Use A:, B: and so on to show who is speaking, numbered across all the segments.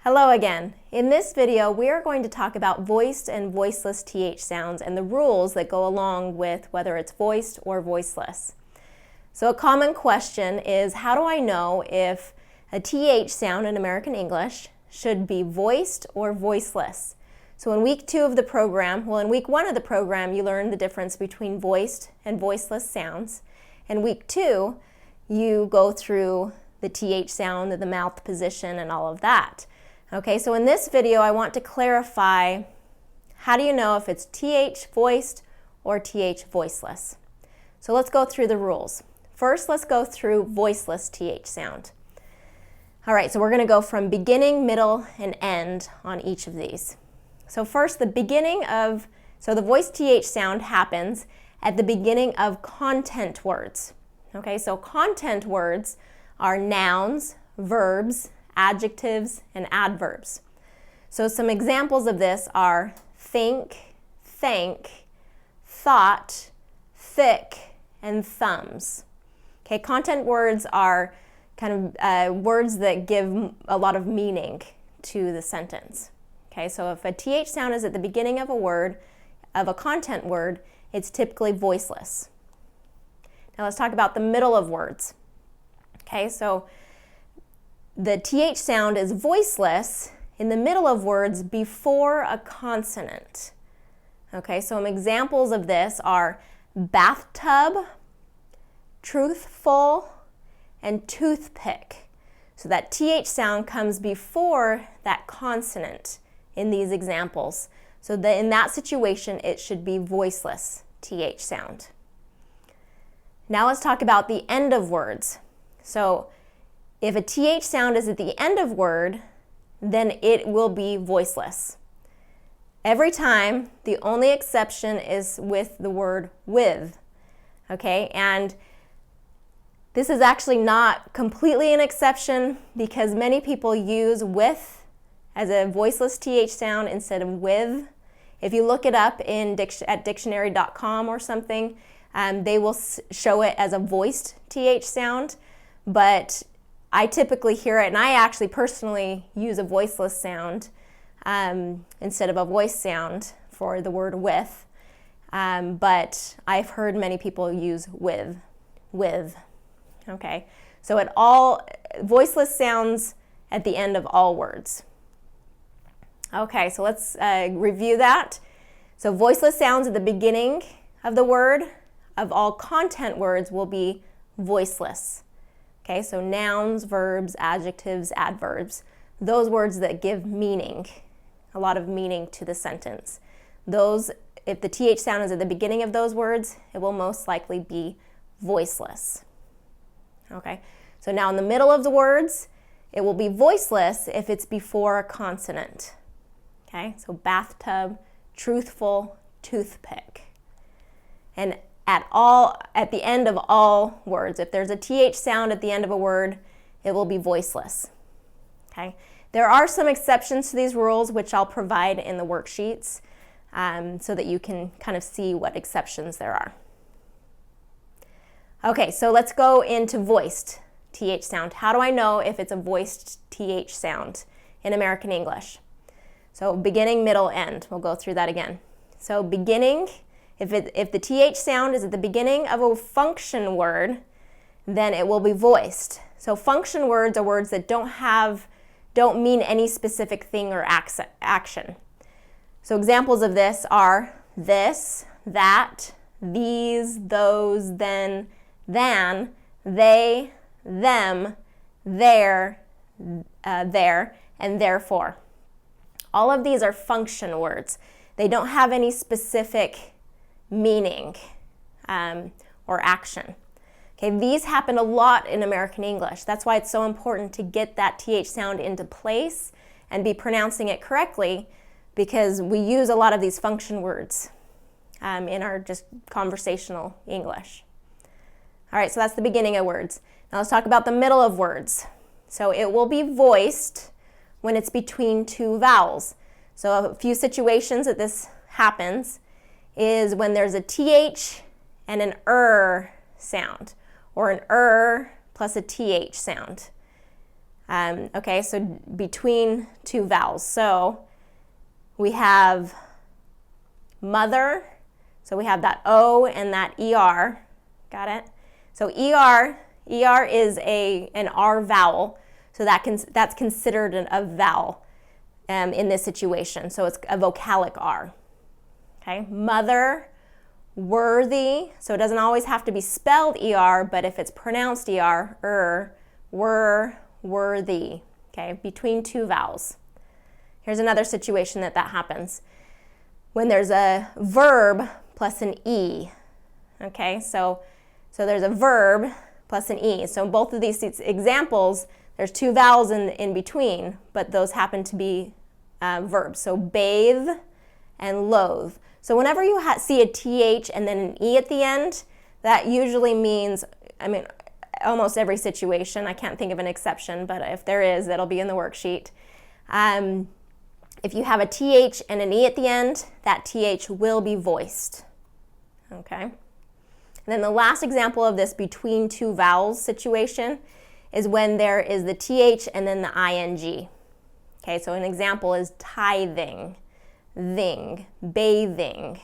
A: Hello again. In this video, we are going to talk about voiced and voiceless TH sounds and the rules that go along with whether it's voiced or voiceless. So a common question is, how do I know if a TH sound in American English should be voiced or voiceless? So in week 2 of the program, in week 1 of the program, you learned the difference between voiced and voiceless sounds. In week 2, you go through the TH sound, the mouth position, and all of that. Okay, so in this video, I want to clarify, how do you know if it's TH voiced or TH voiceless? So let's go through the rules. First, let's go through voiceless TH sound. All right, so we're going to go from beginning, middle, and end on each of these. So first, the voiced TH sound happens at the beginning of content words. Okay, so content words are nouns, verbs, adjectives, and adverbs. So some examples of this are think, thank, thought, thick, and thumbs. Okay, content words are kind of words that give a lot of meaning to the sentence. Okay, so if a TH sound is at the beginning of a word, of a content word, it's typically voiceless. Now let's talk about the middle of words. Okay, so the TH sound is voiceless in the middle of words before a consonant. Okay, so some examples of this are bathtub, truthful, and toothpick. So that TH sound comes before that consonant in these examples. So in that situation, it should be voiceless TH sound. Now let's talk about the end of words. So if a TH sound is at the end of word, then it will be voiceless. Every time, the only exception is with the word with. Okay, and this is actually not completely an exception because many people use with as a voiceless TH sound instead of with. If you look it up at dictionary.com or something, they will show it as a voiced TH sound, but I typically hear it, and I actually personally use a voiceless sound instead of a voice sound for the word with, but I've heard many people use with. Okay, so voiceless sounds at the end of all words. Okay, so let's review that. So voiceless sounds at the beginning of the word of all content words will be voiceless. Okay, so nouns, verbs, adjectives, adverbs, those words that give meaning, a lot of meaning to the sentence. Those, if the TH sound is at the beginning of those words, it will most likely be voiceless. Okay, so now in the middle of the words, it will be voiceless if it's before a consonant. Okay, so bathtub, truthful, toothpick. And at the end of all words, if there's a TH sound at the end of a word, it will be voiceless. Okay, there are some exceptions to these rules, which I'll provide in the worksheets so that you can kind of see what exceptions there are. Okay, so let's go into voiced TH sound. How do I know if it's a voiced TH sound in American English? So beginning, middle, end. We'll go through that again. So beginning, if the TH sound is at the beginning of a function word, then it will be voiced. So function words are words that don't mean any specific thing or action. So examples of this are this, that, these, those, then, than, they, them, there, and therefore. All of these are function words. They don't have any specific meaning or action. Okay, these happen a lot in American English. That's why it's so important to get that TH sound into place and be pronouncing it correctly, because we use a lot of these function words in our just conversational English. All right, so that's the beginning of words. Now let's talk about the middle of words. So it will be voiced when it's between two vowels. So a few situations that this happens is when there's a TH and an sound, or an plus a TH sound. Okay, so between two vowels. So we have mother, so we have that O and that ER, got it? So ER is an R vowel, so that's considered a vowel in this situation, so it's a vocalic R. Okay, mother, worthy, so it doesn't always have to be spelled ER, but if it's pronounced ER, worthy, okay, between two vowels. Here's another situation that happens. When there's a verb plus an E, okay, so there's a verb plus an E. So in both of these examples, there's two vowels in between, but those happen to be verbs. So bathe and loathe. So whenever you see a TH and then an E at the end, that usually means, almost every situation. I can't think of an exception, but if there is, that'll be in the worksheet. If you have a TH and an E at the end, that TH will be voiced. Okay? And then the last example of this between two vowels situation is when there is the TH and then the ING. Okay, so an example is tithing, thing, bathing.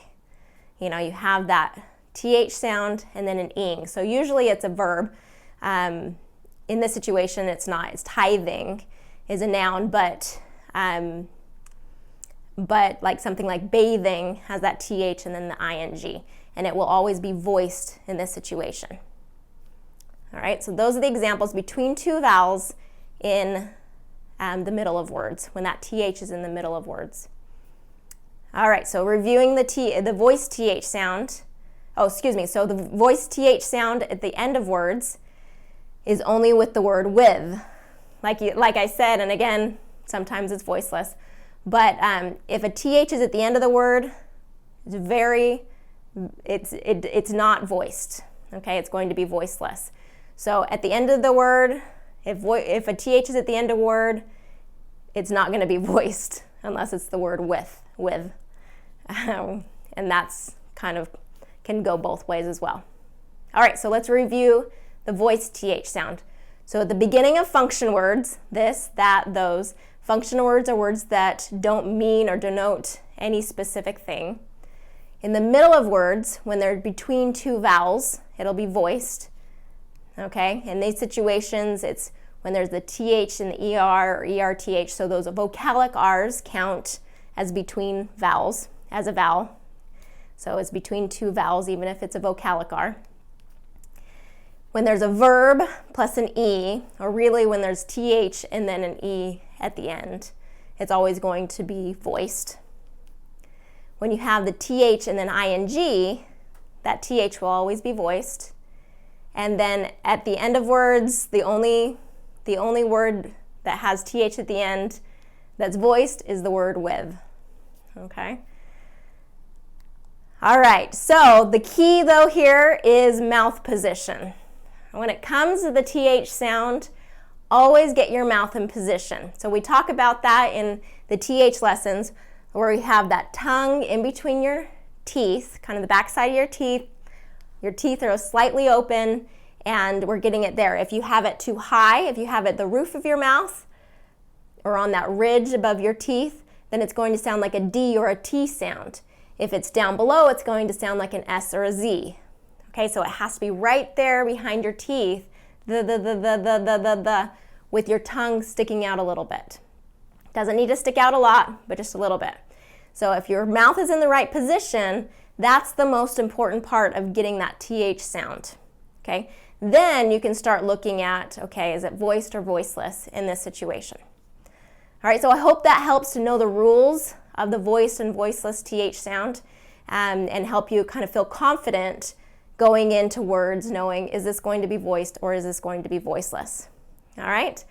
A: You know, you have that TH sound and then an ing. So usually it's a verb. In this situation, it's not. It's tithing is a noun, but like something like bathing has that TH and then the ING, and it will always be voiced in this situation. All right, so those are the examples between two vowels in the middle of words, when that TH is in the middle of words. All right, so reviewing the voiced TH sound. So the voiced TH sound at the end of words is only with the word with. Like I said, and again, sometimes it's voiceless, but if a TH is at the end of the word, it's not voiced. Okay, it's going to be voiceless. So at the end of the word, if a TH is at the end of a word, it's not going to be voiced unless it's the word with. And that's kind of can go both ways as well. All right, so let's review the voiced TH sound. So at the beginning of function words, this, that, those, function words are words that don't mean or denote any specific thing. In the middle of words, when they're between two vowels, it'll be voiced. Okay, in these situations, it's when there's the TH and the ER or ERTH, so those vocalic R's count as between vowels, as a vowel. So it's between two vowels, even if it's a vocalic R. When there's a verb plus an E, or really when there's TH and then an E at the end, it's always going to be voiced. When you have the TH and then ING, that TH will always be voiced. And then at the end of words, the only word that has TH at the end that's voiced is the word with. Okay? All right, so the key though here is mouth position. When it comes to the TH sound, always get your mouth in position. So we talk about that in the TH lessons, where we have that tongue in between your teeth, kind of the back side of your teeth. Your teeth are slightly open, and we're getting it there. If you have it too high, if you have it the roof of your mouth, or on that ridge above your teeth, then it's going to sound like a D or a T sound. If it's down below, it's going to sound like an S or a Z. Okay, so it has to be right there behind your teeth, with your tongue sticking out a little bit. Doesn't need to stick out a lot, but just a little bit. So if your mouth is in the right position, that's the most important part of getting that TH sound. Okay, then you can start looking at, okay, is it voiced or voiceless in this situation? All right, so I hope that helps to know the rules of the voiced and voiceless TH sound, and help you kind of feel confident going into words, knowing, is this going to be voiced or is this going to be voiceless? All right,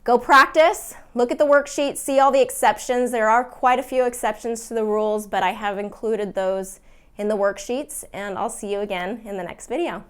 A: go practice, look at the worksheet, see all the exceptions. There are quite a few exceptions to the rules, but I have included those in the worksheets, and I'll see you again in the next video.